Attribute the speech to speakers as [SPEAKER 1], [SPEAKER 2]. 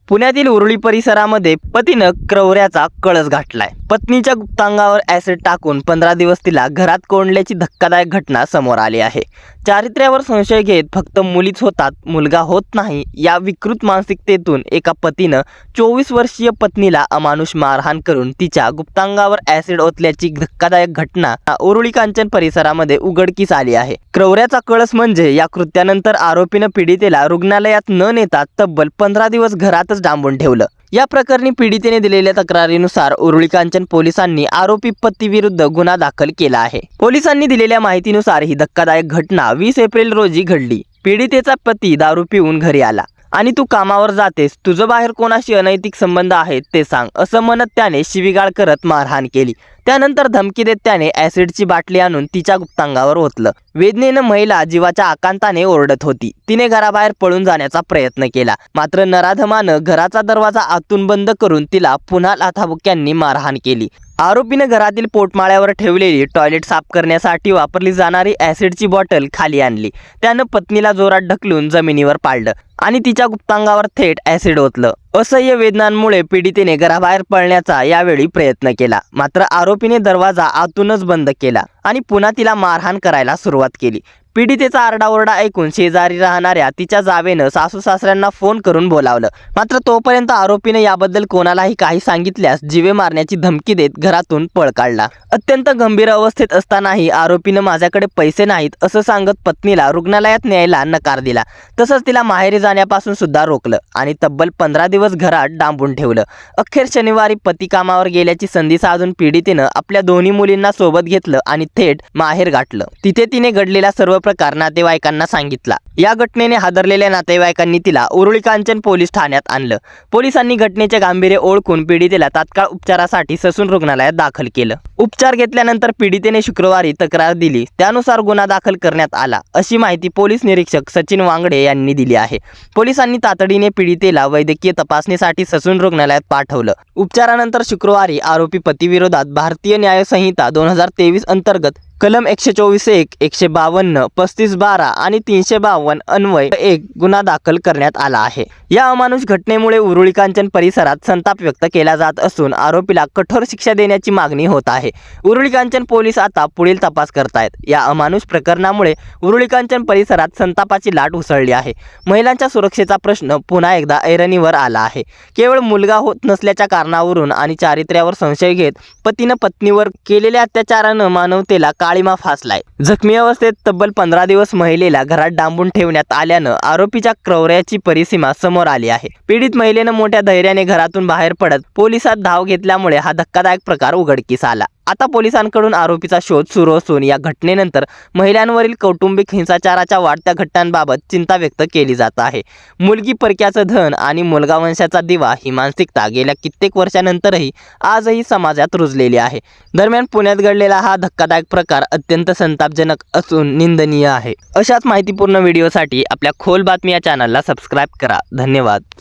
[SPEAKER 1] पुण्यातील उरुळी परिसरामध्ये पतीनं क्रौर्याचा कळस घातलाय। पत्नीच्या गुप्तांगावर ॲसिड टाकून 15 दिवस तिला घरात कोंडल्याची धक्कादायक घटना समोर आली आहे। चारित्र्यावर संशय घेत फक्त मुलीच होतात, मुलगा होत नाही या विकृत मानसिकतेतून एका पतीनं 24 वर्षीय पत्नीला अमानुष मारहाण करून तिच्या गुप्तांगावर ॲसिड ओतल्याची धक्कादायक घटना उरुळी कांचन परिसरामध्ये उघडकीस आली आहे। क्रौर्याचा कळस म्हणजे या कृत्यानंतर आरोपीनं पीडितेला रुग्णालयात न नेता तब्बल 15 दिवस घरातच डांबून ठेवलं। या प्रकरणी पीडितेने दिलेल्या तक्रारीनुसार उरुळी कांचन पोलिसांनी आरोपी पतीविरुद्ध गुन्हा दाखल केला आहे। पोलिसांनी दिलेल्या माहितीनुसार ही धक्कादायक घटना 20 एप्रिल रोजी घडली। पीडितेचा पती दारू पिऊन घरी आला आणि तू कामावर जातेस, तुझं बाहेर कोणाशी अनैतिक संबंध आहेत ते सांग असं म्हणत त्याने शिवीगाळ करत मारहाण केली। त्यानंतर धमकी देत त्याने ॲसिडची बाटली आणून तिच्या गुप्तांगावर ओतलं। वेदनेनं महिला जीवाच्या आकांताने ओरडत होती। तिने घराबाहेर पळून जाण्याचा प्रयत्न केला, मात्र नराधमानं घराचा दरवाजा आतून बंद करून तिला पुन्हा लाथाबुक्क्यांनी मारहाण केली। आरोपीने घरातील पोटमाळ्यावर ठेवलेली टॉयलेट साफ करण्यासाठी वापरली जाणारी ॲसिडची बॉटल खाली आणली। त्यानं पत्नीला जोरात ढकलून जमिनीवर पाडलं आणि तिच्या गुप्तांगावर थेट ॲसिड ओतलं। असह्य वेदनांमुळे पीडितेने घराबाहेर पळण्याचा यावेळी प्रयत्न केला, मात्र आरोपीने दरवाजा आतूनच बंद केला आणि पुन्हा तिला मारहाण करायला सुरुवात केली। पीडितेचा आरडाओरडा ऐकून शेजारी राहणाऱ्या तिच्या जावेनं सासू सासऱ्यांना फोन करून बोलावलं, मात्र तोपर्यंत आरोपीने याबद्दल कोणालाही काही सांगितल्यास जीवे मारण्याची धमकी देत घरातून पळ काढला। अत्यंत गंभीर अवस्थेत असतानाही आरोपीनं माझ्याकडे पैसे नाहीत असं सांगत पत्नीला रुग्णालयात न्यायला नकार दिला। तसंच तिला माहेरी जाण्यापासून सुद्धा रोखलं आणि तब्बल 15 दिवस घरात डांबून ठेवलं। अखेर शनिवारी पती कामावर गेल्याची संधी साधून पीडितेनं आपल्या दोन्ही मुलींना सोबत घेतलं आणि थेट माहेर गाठलं। तिथे तिने घडलेला सर्व प्रकार नातेवाईकांना सांगितला। या घटनेने हादरलेल्या नातेवाईकांनी तिला उरुळी कांचन पोलीस ठाण्यात आणलं। पोलिसांनी घटनेचे गांभीर्य ओळखून पीडितेला तात्काळ उपचारासाठी ससून रुग्णालयात दाखल केलं। उपचार घेतल्यानंतर पीडितेने शुक्रवारी तक्रार दिली, त्यानुसार गुन्हा दाखल करण्यात आला अशी माहिती पोलीस निरीक्षक सचिन वांगडे यांनी दिली आहे। पोलिसांनी तातडीने पीडितेला वैद्यकीय तपासणीसाठी ससून रुग्णालयात पाठवलं। उपचारानंतर शुक्रवारी आरोपी पतीविरोधात भारतीय न्याय संहिता 2023 अंतर्गत कलम 124(1), 152, 35(12) आणि 352 अन्वये 1 गुन्हा दाखल करण्यात आला आहे। या अमानुष घटनेमुळे उरुळी कांचन परिसरात संताप व्यक्त केला जात असून आरोपीला कठोर शिक्षा देण्याची मागणी होत आहे। उरुळी कांचन पोलीस आता पुढील तपास करतायत। या अमानुष प्रकरणामुळे उरुळी कांचन परिसरात संतापाची लाट उसळली आहे। महिलांच्या सुरक्षेचा प्रश्न पुन्हा एकदा ऐरणीवर आला आहे। केवळ मुलगा होत नसल्याच्या कारणावरून आणि चारित्र्यावर संशय घेत पतीनं पत्नीवर केलेल्या अत्याचारानं मानवतेला काळीमा फासलाय। जखमी अवस्थेत तब्बल 15 दिवस महिलेला घरात डांबून ठेवण्यात आल्यानं आरोपीच्या क्रौर्याची परिसीमा समोर आली आहे। पीडित महिलेनं मोठ्या धैर्याने घरातून बाहेर पडत पोलिसात धाव घेतल्यामुळे हा धक्कादायक प्रकार उघडकीस आला। आता पोलिसांकडून आरोपीचा शोध सुरू असून या घटनेनंतर महिलांवरील कौटुंबिक हिंसाचाराच्या वाढत्या घटनांबाबत चिंता व्यक्त केली जात आहे। मुलगी परक्याचं धन आणि मुलगा वंशाचा दिवा ही मानसिकता गेल्या कित्येक वर्षांनंतरही आजही समाजात रुजलेली आहे। दरम्यान पुण्यात घडलेला हा धक्कादायक प्रकार अत्यंत संतापजनक असून निंदनीय आहे। अशाच माहितीपूर्ण व्हिडिओसाठी आपल्या खोल बातमी या चॅनलला सबस्क्राईब करा। धन्यवाद।